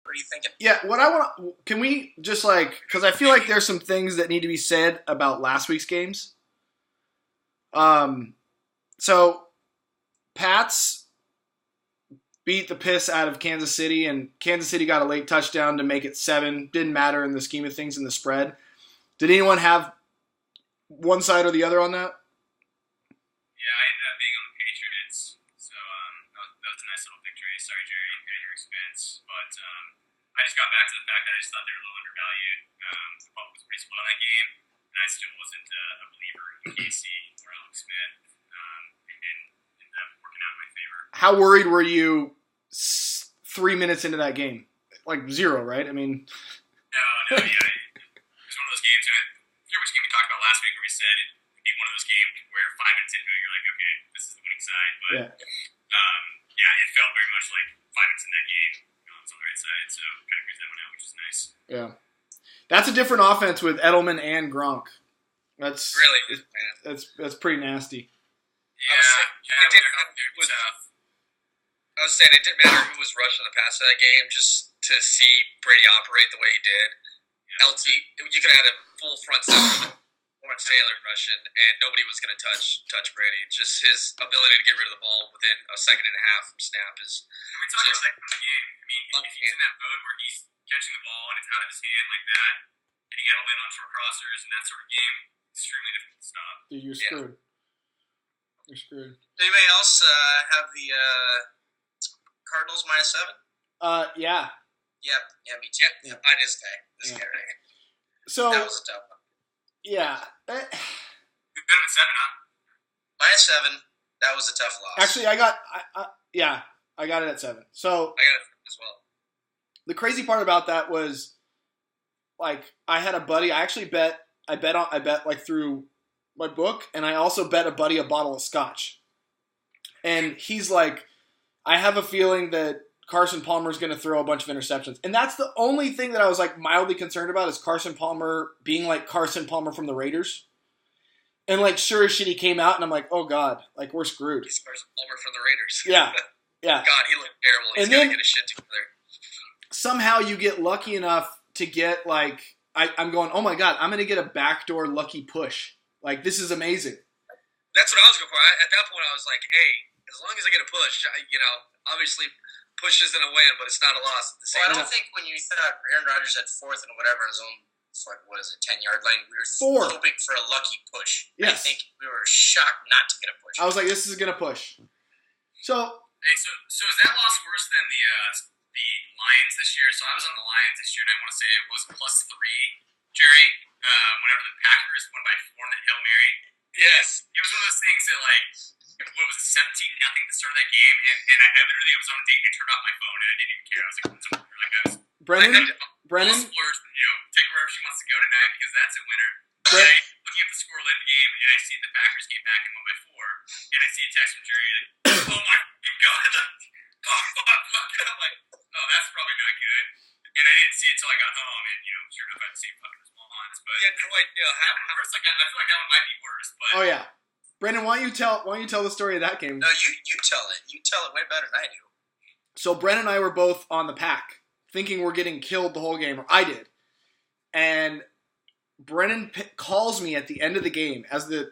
What are you thinking? Yeah, can we just because I feel like there's some things that need to be said about last week's games. So Pats beat the piss out of Kansas City, and Kansas City got a late touchdown to make it 7. Didn't matter in the scheme of things in the spread. Did anyone have one side or the other on that? Yeah, I ended up being on the Patriots, so that was a nice little victory. Sorry, Jerry, at your expense, but I just got back to the fact that I just thought they were a little undervalued. The ball was pretty split on that game, and I still wasn't a believer in Casey or Alex Smith, and ended up working out in my favor. How worried were you 3 minutes into that game? Like 0, right? I mean... No, yeah. It was one of those games, I forget which game we talked about last week where we said it'd be one of those games where 5 minutes into it, you're like, okay, this is the winning side. But, it felt very much like 5 minutes in that game. It's on the right side, so kind of cruised that one out, which is nice. Yeah. That's a different offense with Edelman and Gronk. That's really is, man. That's pretty nasty. I was saying it didn't matter who was rushing the pass of that game, just to see Brady operate the way he did. LT, you could have had a full front seven with Lawrence Taylor rushing, and nobody was going to touch Brady. Just his ability to get rid of the ball within a second and a half from snap is. And we talked about that from the game. I mean, if he's in that mode where he's catching the ball and it's out of his hand like that, getting Edelman on short crossers and that sort of game, extremely difficult to stop. Dude, you're screwed. You're screwed. Anybody else have the Cardinals -7? Yeah. Yeah, me too. Yeah. I just this guy right here. So that was a tough one. Yeah. We've been at 7, huh? -7. That was a tough loss. Actually, I got it at 7. So I got it as well. The crazy part about that was, I had a buddy. I bet through my book, and I also bet a buddy a bottle of scotch. And he's like, I have a feeling that Carson Palmer's going to throw a bunch of interceptions. And that's the only thing that I was mildly concerned about is Carson Palmer being like Carson Palmer from the Raiders. And sure as shit, he came out and I'm like, oh God, we're screwed. He's Carson Palmer from the Raiders. Yeah. Yeah. God, he looked terrible. He's got to get his shit together. Somehow you get lucky enough to get I'm going, oh my God, I'm going to get a backdoor lucky push. This is amazing. That's what I was going for. At that point, I was like, hey, as long as I get a push, obviously push isn't a win, but it's not a loss at the same time. I don't think when you thought Aaron Rodgers had 4th and whatever in his own, 10-yard line, we were hoping for a lucky push. Yes. I think we were shocked not to get a push. I was like, this is going to push. So is that loss worse than the Lions this year? So I was on the Lions this year, and I want to say it was +3, Jerry, whenever the Packers won by 4 in the Hail Mary. Yes. It was one of those things that, what was it, 17-0 to start that game, and I literally was on a date and I turned off my phone, and I didn't even care. I was like, Brennan? Take her wherever she wants to go tonight because that's a winner. Looking at the score late in the game, and I see the Packers came back and won by 4, and I see a text from Jerry oh my God, fuck. I'm like, oh, that's probably not good. And I didn't see it until I got home, and sure enough, I had the same fucking response. But yeah, no idea. I feel like that one might be worse. But oh yeah, Brendan, why don't you tell the story of that game? No, you tell it. You tell it way better than I do. So Brennan and I were both on the Pack, thinking we're getting killed the whole game, or I did. And Brennan calls me at the end of the game as the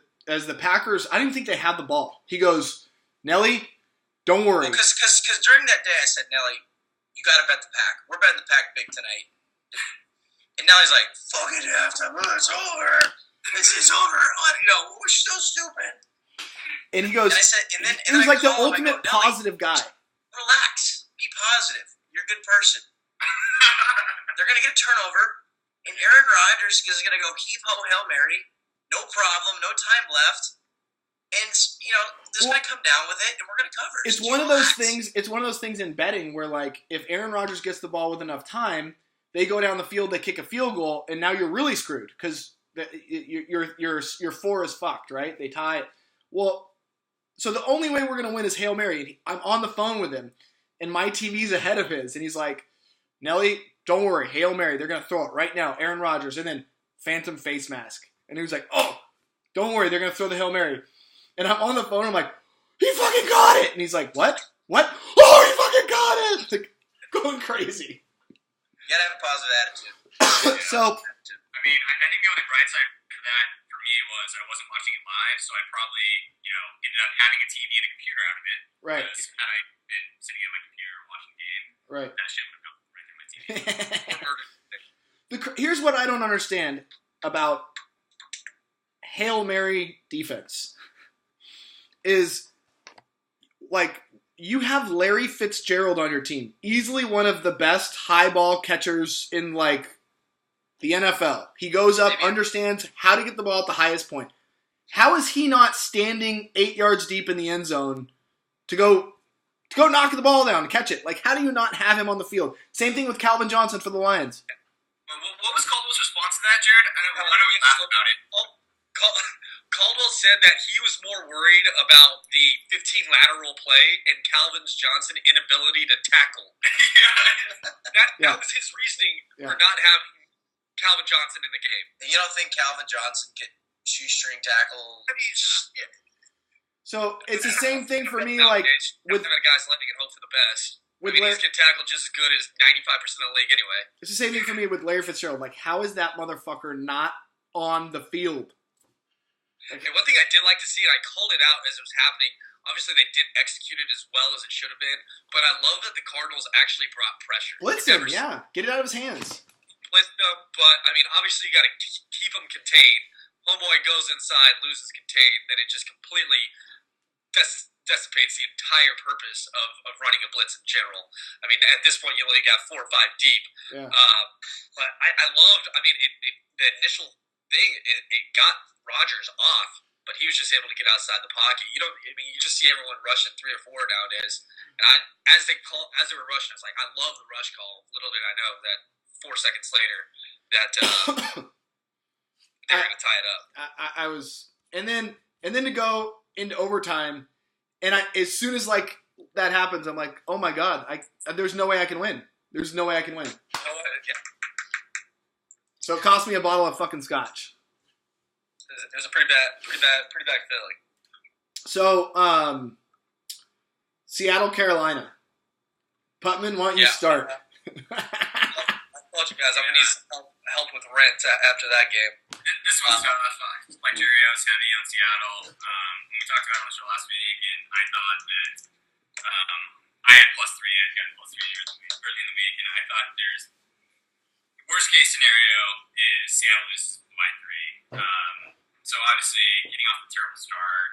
Packers. I didn't think they had the ball. He goes, Nelly, don't worry. Because during that day I said, Nelly, you got to bet the Pack. We're betting the Pack big tonight. And now he's like, fucking halftime, it's over. This is over. We're so stupid. And he goes, and I said, he was like the ultimate positive guy. Relax. Be positive. You're a good person. They're going to get a turnover, and Aaron Rodgers is going to go heave-ho Hail Mary. No problem. No time left. And, this is going to come down with it, and we're going to cover. It's one of those things. It's one of those things in betting where, if Aaron Rodgers gets the ball with enough time, they go down the field, they kick a field goal, and now you're really screwed because your 4 is fucked, right? They tie it. Well, so the only way we're going to win is Hail Mary. I'm on the phone with him, and my TV's ahead of his, and he's like, Nelly, don't worry, Hail Mary. They're going to throw it right now. Aaron Rodgers, and then phantom face mask. And he was like, oh, don't worry, they're going to throw the Hail Mary. And I'm on the phone, I'm like, he fucking got it! And he's like, what? What? Oh, he fucking got it! Going crazy. You gotta have a positive attitude. So, I mean, I think the only bright side for that for me was I wasn't watching it live, so I probably, ended up having a TV and a computer out of it. right, Because had I been sitting at my computer watching the game, right. that shit would have gone right through my TV. Here's what I don't understand about Hail Mary defense is, like, you have Larry Fitzgerald on your team, easily one of the best high ball catchers in, like, the NFL. He goes up, understands how to get the ball at the highest point. How is he not standing 8 yards deep in the end zone to go knock the ball down and catch it? Like, how do you not have him on the field? Same thing with Calvin Johnson for the Lions. What was Caldwell's response to that, Jared? I know we laughed about it. Caldwell said that he was more worried about the 15 lateral play and Calvin Johnson's inability to tackle. That was his reasoning for not having Calvin Johnson in the game. And you don't think Calvin Johnson could shoestring tackle? So it's the same thing for me, like with the guys letting it hope for the best. He's getting tackled just as good as 95% of the league anyway. It's the same thing for me with Larry Fitzgerald. Like, how is that motherfucker not on the field? Okay, one thing I did like to see, and I called it out as it was happening, obviously they didn't execute it as well as it should have been, but I love that the Cardinals actually brought pressure. Blitz him, yeah. Get it out of his hands. Blitz him, but, I mean, obviously you got to keep him contained. Homeboy goes inside, loses contained, then it just completely dissipates the entire purpose of running a blitz in general. I mean, at this point, you only got 4 or 5 deep. Yeah. But I loved, I mean, the initial thing, it got Rodgers off, but he was just able to get outside the pocket. You just see everyone rushing 3 or 4 nowadays. And as they were rushing, I was like, I love the rush call. Little did I know that 4 seconds later that they were going to tie it up. I was, and then to go into overtime, and as soon as like that happens, I'm like, oh my god, there's no way I can win. There's no way I can win. Yeah. So it cost me a bottle of fucking scotch. It was a pretty bad feeling. So, Seattle, Carolina. Putman, why don't you start? I told you guys I'm gonna need some help with rent after that game. This one's like Jerry. I was heavy on Seattle. We talked about it on the show last week, and I thought that I had +3. I got +3 early in the week, and I thought there's worst case scenario is Seattle loses by 3. So obviously, getting off the terrible start,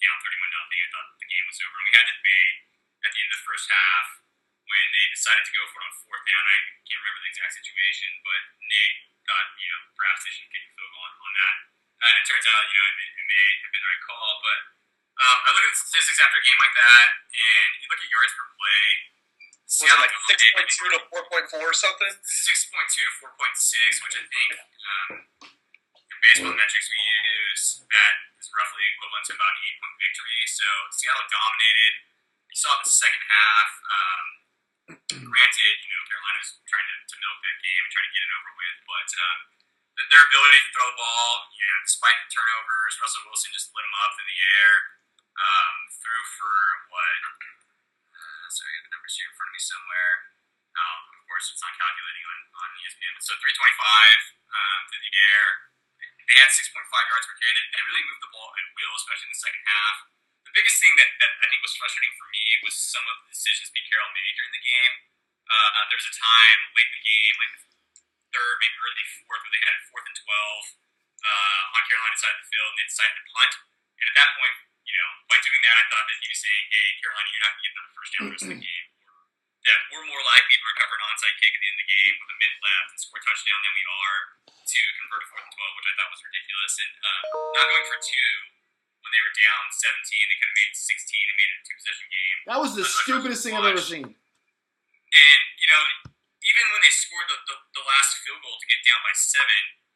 down 31-0, I thought the game was over. And we had the debate at the end of the first half when they decided to go for it on 4th down. I can't remember the exact situation, but Nate thought, perhaps they should kick a field goal on that. And it turns out, it may have been the right call. But I look at the statistics after a game like that, and you look at yards per play. Seattle, like 6.2 to 4.4 or something? 6.2 to 4.6, which I think, based on the metrics we use, that is roughly equivalent to about an 8-point victory. So Seattle dominated. You saw the second half. Granted, Carolina was trying to milk that game and try to get it over with, but their ability to throw the ball, despite the turnovers, Russell Wilson just lit them up in the air. Threw for what? Sorry, I have the numbers here in front of me somewhere. Of course, it's not calculating on ESPN. So 325 through the air. They had 6.5 yards per carry. They really moved the ball at will, especially in the second half. The biggest thing that I think was frustrating for me was some of the decisions Pete Carroll made during the game. There was a time late in the game, like the 3rd, maybe early 4th, where they had it 4th and 12 on Carolina's side of the field, and they decided to punt. And at that point, by doing that, I thought that he was saying, hey, Carolina, you're not going to get another first down the rest of the game. That we're more likely to recover an onside kick at the end of the game with a minute left and score a touchdown than we are to convert a 4th and 12, which I thought was ridiculous. And not going for 2 when they were down 17, they could have made it 16 and made it a 2-possession game. That was the stupidest thing I've ever seen. And, even when they scored the last field goal to get down by 7,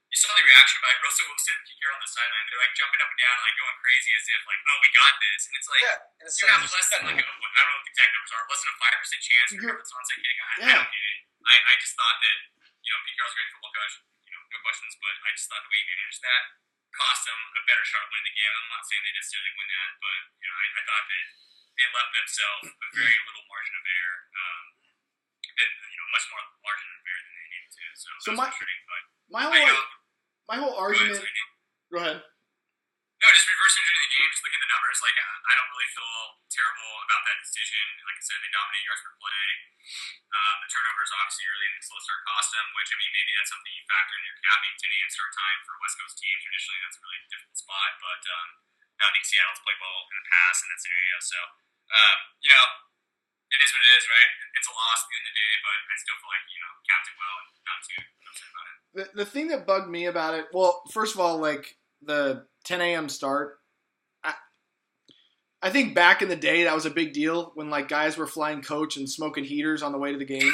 you saw the reaction by Russell Wilson and Pete Carroll on the sideline. They're like jumping up and down, like going crazy as if like, oh, we got this. And it's like, you have less than like, I don't know what the exact numbers are, less than a 5% chance for this onside kick. I don't get it. I just thought that, Pete Carroll's a great football coach, no questions, but I just thought the way he managed that cost them a better shot at winning the game. I'm not saying they necessarily win that, but, I thought that they left themselves a very little margin of error. Much more margin So So that was frustrating. But my whole argument. Go ahead. No, just reversing into the game, just looking at the numbers. Like, I don't really feel terrible about that decision. Like I said, they dominate yards per play. The turnovers obviously early in the slow start cost them, which, I mean, maybe that's something you factor in your capping 10 a.m. start time for a West Coast team. Traditionally, that's a really difficult spot. But I think Seattle's played well in the past in that scenario. So, it is what it is, right? It's a loss at the end of the day, but I still feel like, capped it well and not too upset about it. The thing that bugged me about it, well, first of all, like the 10 a.m. start, I think back in the day that was a big deal when like guys were flying coach and smoking heaters on the way to the game.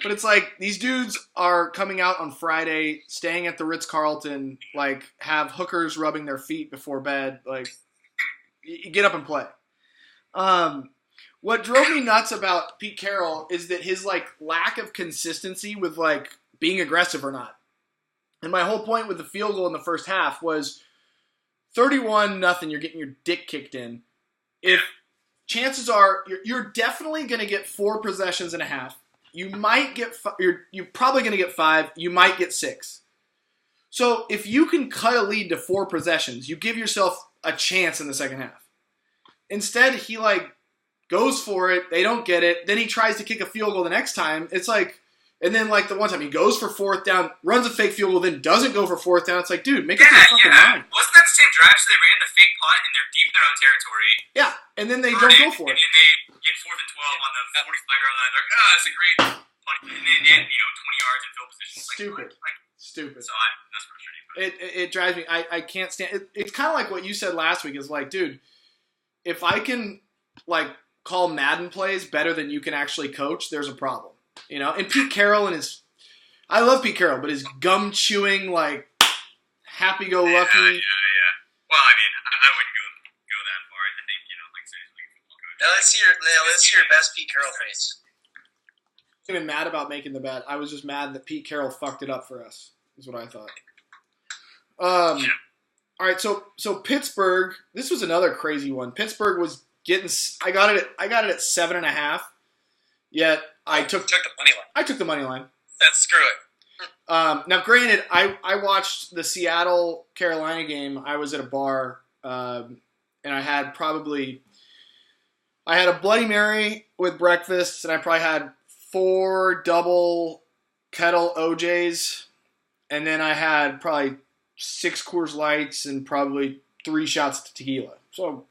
But it's like these dudes are coming out on Friday, staying at the Ritz-Carlton, like have hookers rubbing their feet before bed. Like, you get up and play. What drove me nuts about Pete Carroll is that his like lack of consistency with like being aggressive or not. And my whole point with the field goal in the first half was 31-0, you're getting your dick kicked in. If chances are you're definitely going to get 4 possessions and a half. You might get you're probably going to get 5, you might get 6. So if you can cut a lead to 4 possessions, you give yourself a chance in the second half. Instead, he like goes for it, they don't get it, then he tries to kick a field goal the next time. It's like, and then like the one time he goes for 4th down, runs a fake field goal, then doesn't go for 4th down. It's like, dude, make up your fucking mind. Wasn't that the same drive? So they ran the fake punt and they're deep in their own territory. Yeah, and then they don't go for it. And then they get 4th and 12 on the 45-yard line. They're like, that's a great punt. And then 20 yards in field position. Stupid. So that's frustrating. It drives me. I can't stand it. It's kind of like what you said last week is like, dude, if I can like call Madden plays better than you can actually coach, there's a problem. And Pete Carroll and I love Pete Carroll, but his gum chewing, like, happy-go-lucky. Yeah. Well, I mean, I wouldn't go that far. I think, like I said, he's like a football coach. Now let's see your best Pete Carroll face. I'm not even mad about making the bet. I was just mad that Pete Carroll fucked it up for us, is what I thought. All right, so Pittsburgh, this was another crazy one. Pittsburgh was getting, I got it at 7.5, yet I took the money line. I took the money line. That's screw it. Now, granted, I watched the Seattle-Carolina game. I was at a bar, and I had a Bloody Mary with breakfast, and I probably had 4 double kettle OJs, and then I had probably 6 Coors Lights and probably 3 shots of tequila. So,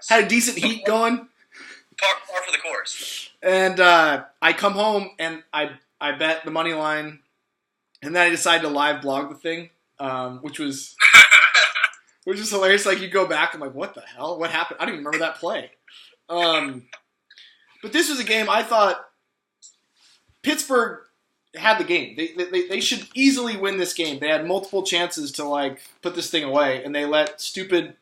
had a decent heat going. Par for the course. And I come home, and I bet the money line, and then I decided to live blog the thing, which was hilarious. Like, you go back, I'm like, what the hell? What happened? I don't even remember that play. But this was a game I thought Pittsburgh had the game. They should easily win this game. They had multiple chances to, like, put this thing away, and they let stupid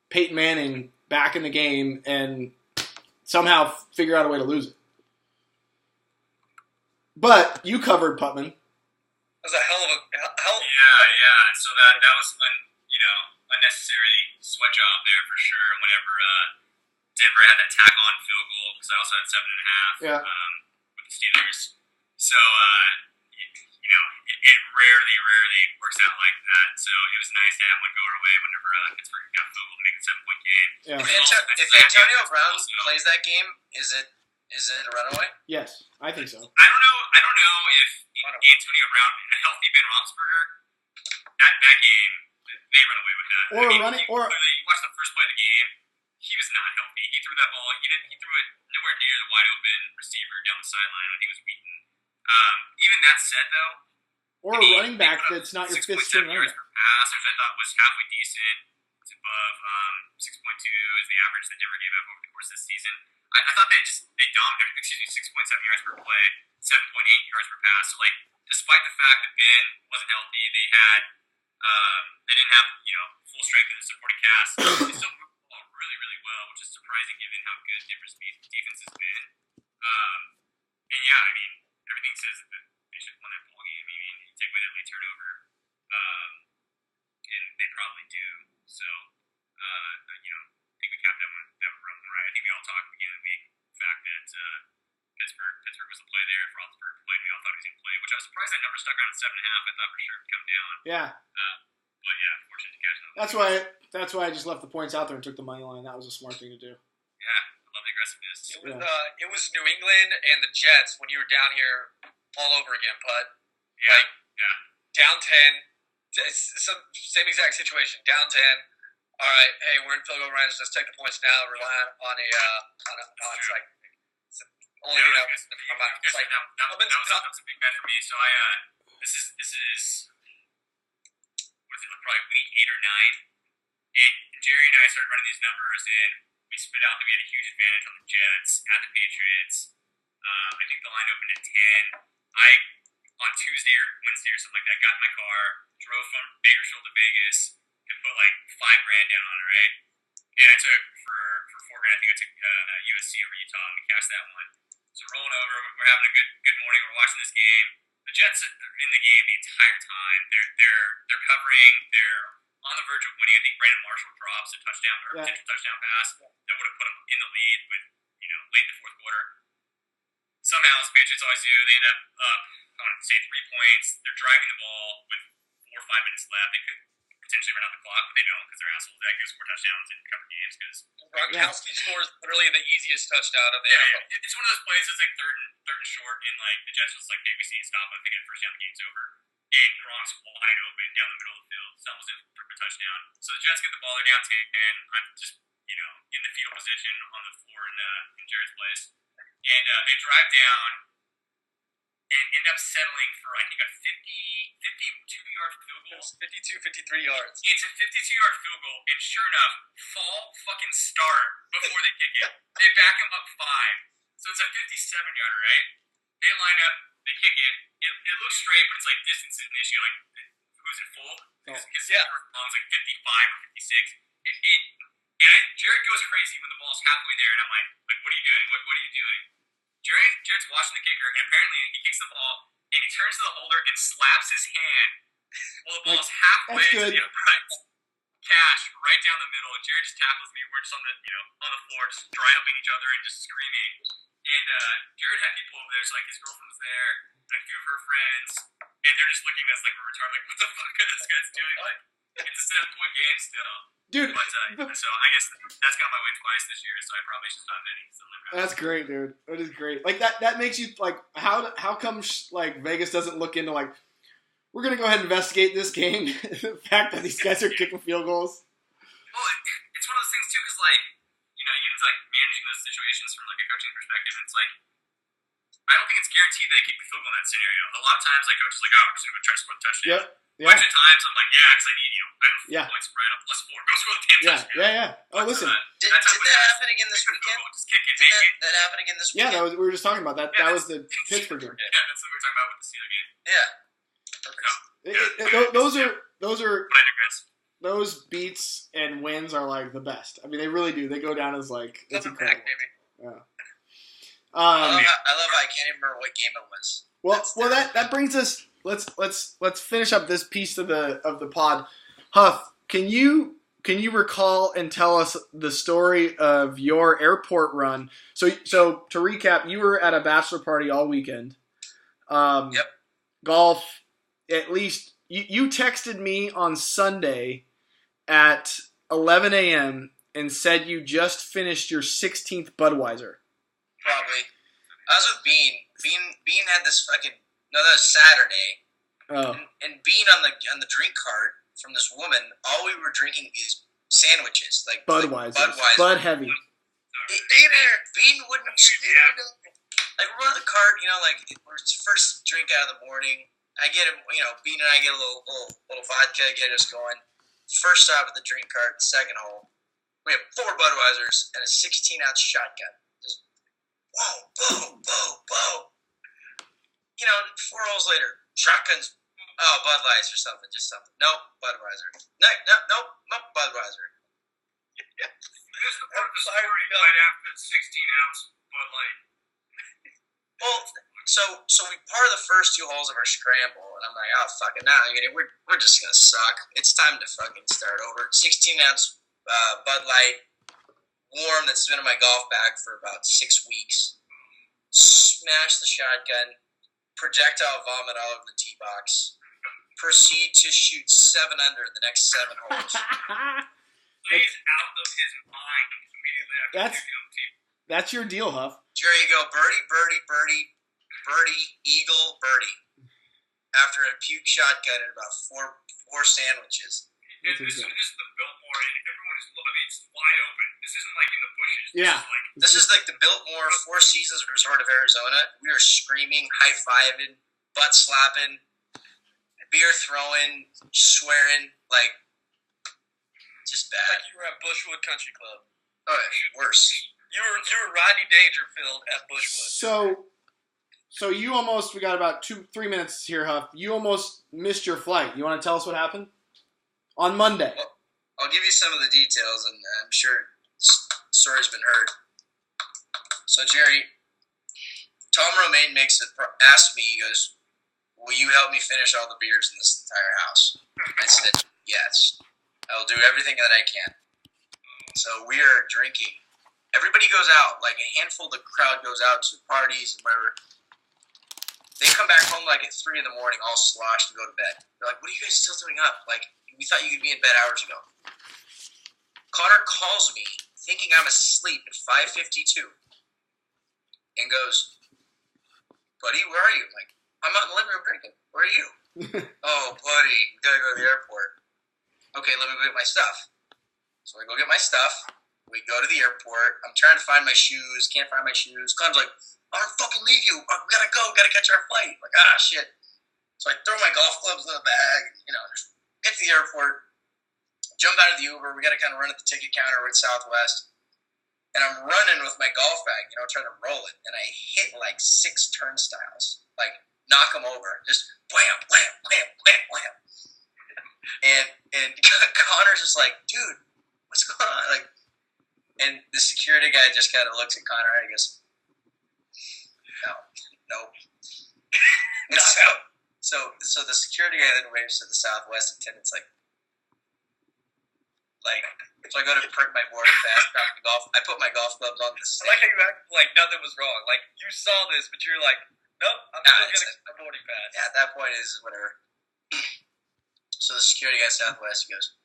Peyton Manning back in the game and somehow figure out a way to lose it. But you covered Putman. That was a hell of a. Yeah. So that was unnecessary sweat job there for sure. Whenever Denver had that tack on field goal, because I also had 7.5 with the Steelers. So it rarely works out like that. So it was nice to have one go our way whenever Pittsburgh got field goal to make it 7-point game. Yeah. If Antonio Brown plays that game, is it a runaway? Yes, I think so. I don't know if Antonio Brown, a healthy Ben Roethlisberger, that game, they run away with that. Clearly, you watch the first play of the game, he was not healthy. He threw that ball. He threw it nowhere near the wide open receiver down the sideline when he was beaten. Even that said, though, or a running back that's not your 5th string running yards per pass, which I thought was halfway decent. It's above 6.2 is the average that Denver gave up over the course of this season. I thought they dominated. 6.7 yards per play, 7.8 yards per pass. So, like, despite the fact that Ben wasn't healthy, they didn't have full strength in the supporting cast. They still moved the ball really, really well, which is surprising given how good Denver's defense has been. And yeah, I mean, everything says that they should have won that ball game. I mean, you take away that late turnover, and they probably do. So, I think we capped that one run right. I think we all talked at the beginning of the week the fact that Pittsburgh was a play there. If Roethlisberger played, we all thought he was going to play, which I was surprised as that number stuck around 7.5, I thought for sure it would come down. Yeah. But yeah, fortunate to catch them. That's why I just left the points out there and took the money line. That was a smart thing to do. Yeah, I love the aggressiveness. It was New England and the Jets when you were down here all over again, Put. Yeah, Down 10. Same exact situation. Down 10. All right, hey, we're in field goal range. Let's take the points now. Rely on it's like only yeah, that that was was a big bet for me. So this is what is it, probably week 8 or 9, and Jerry and I started running these numbers, and we spit out that we had a huge advantage on the Jets at the Patriots. I think the line opened at 10. I on Tuesday or Wednesday or something like that got in my car, drove from Bakersfield to Vegas, and put like $5,000 down on it, right? And I took for $4,000. I think I took USC over Utah and we cashed that one. So rolling over, we're having a good morning. We're watching this game. The Jets are in the game the entire time. They're covering. They're on the verge of winning. I think Brandon Marshall drops a touchdown or potential touchdown pass that would have put them in the lead with late in the fourth quarter. Somehow, as the Patriots always do, they end up I want to say 3 points. They're driving the ball with 4 or 5 minutes left. They could potentially run out the clock, but they don't because they're assholes. They go score touchdowns and cover games because Gronkowski scores literally the easiest touchdown of the NFL. It's one of those plays that's like third and short, and like the Jets was like, hey, we see you stop. I think the first down, the game's over. And Gronk's wide open down the middle of the field. Stumbles in for a touchdown. So the Jets get the ball. They're down 10, and I'm just in the fetal position on the floor in Jared's place. And they drive down and end up settling for, I think, a 52-yard field goal. 53 yards. It's a 52-yard field goal, and sure enough, fall fucking start before they kick it. They back them up 5. So it's a 57-yarder, right? They line up, they kick it. It looks straight, but it's like distance is an issue. Like, who's it full? Because it's like 55 or 56. Jared goes crazy when the ball's halfway there, and I'm like, what are you doing? What are you doing? Jared's watching the kicker, and apparently he kicks the ball, and he turns to the holder and slaps his hand while the ball's halfway to the upright. Cash right down the middle. Jared just tackles me. We're just on the floor, just dry humping each other and just screaming. And Jared had people over there, so like his girlfriend was there, and a few of her friends, and they're just looking at us like we're retarded. Like, what the fuck are this guy's doing? Like, it's a 7-point game still. Dude, but, so I guess that's gone my way twice this year, so I probably should stop betting. That's great, dude. That is great. Like that makes you like how come like Vegas doesn't look into like we're gonna go ahead and investigate this game. The fact that these guys are kicking field goals. Well, it's one of those things too, because like even like managing those situations from like a coaching perspective, it's like I don't think it's guaranteed they keep the field goal in that scenario. A lot of times, like coaches like, we're just gonna go try to score the touchdown. Yep. A bunch of times I'm like, because I need, I have a 4 point spread. I'm +4. Go score the damn touchdown. Yeah. Oh, listen. Did that happen again this weekend? Just kick it. Did that happen again this weekend? Yeah, we were just talking about that. That was the Pittsburgh game. Yeah, that's what we were talking about with the Steelers game. Those beats and wins are like the best. I mean, they really do. They go down as like it's incredible. Yeah. I love how I can't even remember what game it was. Well, that brings us. Let's finish up this piece of the pod. Huff, can you recall and tell us the story of your airport run? So to recap, you were at a bachelor party all weekend. Yep. Golf. At least you texted me on Sunday at 11 a.m. and said you just finished your 16th Budweiser. Probably. I was with Bean. Bean had this fucking. No, that was Saturday. Oh. And Bean on the drink card from this woman, all we were drinking is sandwiches, like Budweiser. Budweiser. Bud heavy. Bean wouldn't stand up. Like we're on the cart, like we're first drink out of the morning. I get him, Bean and I get a little vodka, get us going. First stop at the drink cart, second hole. We have 4 Budweisers and a 16-ounce shotgun. Just whoa, boom, boom, boom. 4 holes later, shotguns. Oh, Bud Lights or something, just something. Nope, Budweiser. Nope, Budweiser. Here's the part of the story right after the 16-ounce Bud Light. Well, so we par the first 2 holes of our scramble, and I'm like, oh, fuck it, now we're just gonna suck. It's time to fucking start over. 16-ounce Bud Light, warm, that's been in my golf bag for about 6 weeks. Smash the shotgun. projectile vomit all over the tee box. Proceed to shoot 7 under in the next 7 holes. Plays out of his mind immediately after shooting on the tee. That's your deal, Huff. Jerry, you go birdie, birdie, birdie, birdie, eagle, birdie. After a puke shotgun and about four sandwiches. And this is the Biltmore, and everyone is, I mean, it's wide open. This isn't like in the bushes. Yeah. This is like the Biltmore Four Seasons Resort of Arizona. We are screaming, high-fiving, butt slapping, beer throwing, swearing, like, just bad. Like you were at Bushwood Country Club. Oh, yeah, worse. You were Rodney Dangerfield at Bushwood. So you almost, we got about 2-3 minutes here, Huff. You almost missed your flight. You want to tell us what happened? On Monday. Well, I'll give you some of the details, and I'm sure the story's been heard. So, Jerry, Tom Romaine asked me, he goes, will you help me finish all the beers in this entire house? I said, yes. I'll do everything that I can. So we are drinking. Everybody goes out. Like a handful of the crowd goes out to parties and whatever. They come back home like at 3 in the morning, all sloshed, and go to bed. They're like, what are you guys still doing up? Like, we thought you could be in bed hours ago. Connor calls me, thinking I'm asleep at 5:52, and goes, buddy, where are you? I'm like, I'm out in the living room drinking. Where are you? Oh, buddy, we gotta go to the airport. Okay, let me go get my stuff. So I go get my stuff. We go to the airport. I'm trying to find my shoes. Can't find my shoes. Connor's like, I don't fucking leave you. I gotta go. Gotta catch our flight. I'm like, shit. So I throw my golf clubs in the bag. Just get to the airport. Jump out of the Uber. We gotta kind of run at the ticket counter with Southwest. And I'm running with my golf bag, trying to roll it. And I hit like 6 turnstiles. Like, knock them over. Just wham, wham, wham, wham, wham. And Connor's just like, dude, what's going on? Like, and the security guy just kind of looks at Connor and he goes, no. So the security guy then waves to the Southwest attendant's like, so I go to print my boarding pass, I put my golf clubs on the I like how you act like nothing was wrong. Like, you saw this, but you're like, nope, I'm still getting a boarding pass. Yeah, at that point is whatever. So the security guy at Southwest goes,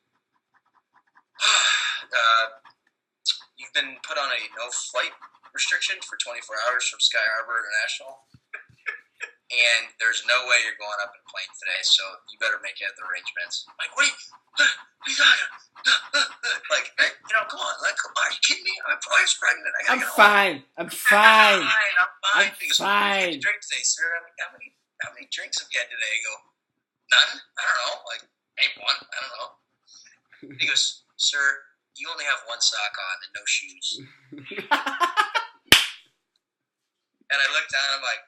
you've been put on a no-flight restriction for 24 hours from Sky Harbor International, and there's no way you're going up in a plane today, so you better make the arrangements. I'm like, what are you talking? Like, come on. Like, are you kidding me? I'm probably pregnant. I'm fine. I'm fine. I'm fine. Drink today, sir. I'm like, how many drinks have you had today? I go, none? I don't know. Like, maybe one. I don't know. He goes, sir, you only have one sock on and no shoes. And I look down and I'm like,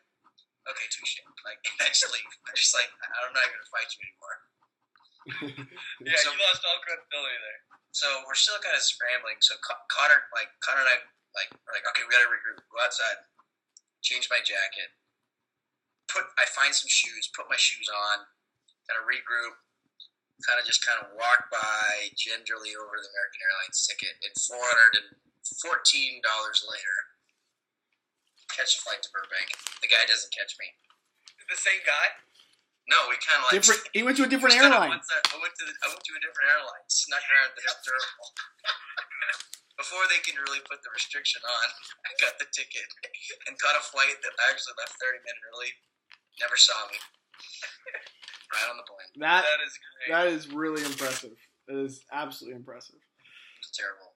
okay, touche. Like, I just leave. I'm just like, I'm not going to fight you anymore. Yeah, so, you lost all credibility there. So we're still kind of scrambling. So Connor and I, we're like, okay, we got to regroup. Go outside, change my jacket, I find some shoes, put my shoes on, kind of regroup, kind of walk by gingerly over the American Airlines ticket, and $414 later, catch a flight to Burbank. The guy doesn't catch me. The same guy? No, we kind of like different. He went to a different airline. I went to a different airline. Snuck around the terminal. Before they can really put the restriction on, I got the ticket and caught a flight that actually left 30 minutes early. Never saw me. Right on the plane. That is great. That is really impressive. That is absolutely impressive. It's terrible.